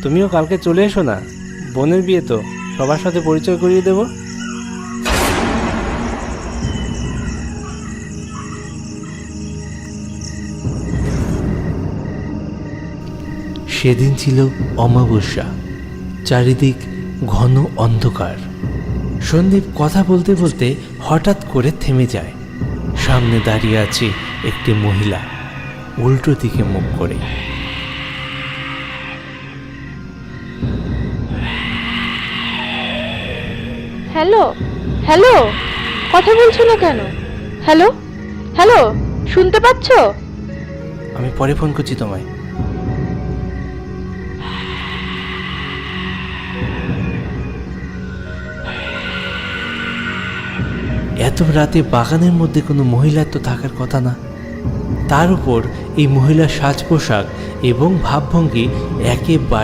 তুমিও কালকে চলে এসো না, বোনের বিয়ে তো, সবার সাথে পরিচয় করিয়ে দেব। সেদিন ছিল অমাবস্যা, চারিদিক ঘন অন্ধকার। সন্দীপ কথা বলতে বলতে হঠাৎ করে থেমে যায়। সামনে দাঁড়িয়ে আছে একটি মহিলা, উল্টো দিকে মুখ করে। হ্যালো হ্যালো, কথা বলছো না কেন? হ্যালো হ্যালো, শুনতে পাচ্ছ? আমি পরে ফোন করছি তোমায়। এত রাতে বাগানের মধ্যে কোনো মহিলার তো থাকার কথা না। তার উপর এই মহিলার সাজ পোশাক এবং ভাবভঙ্গি একেবারে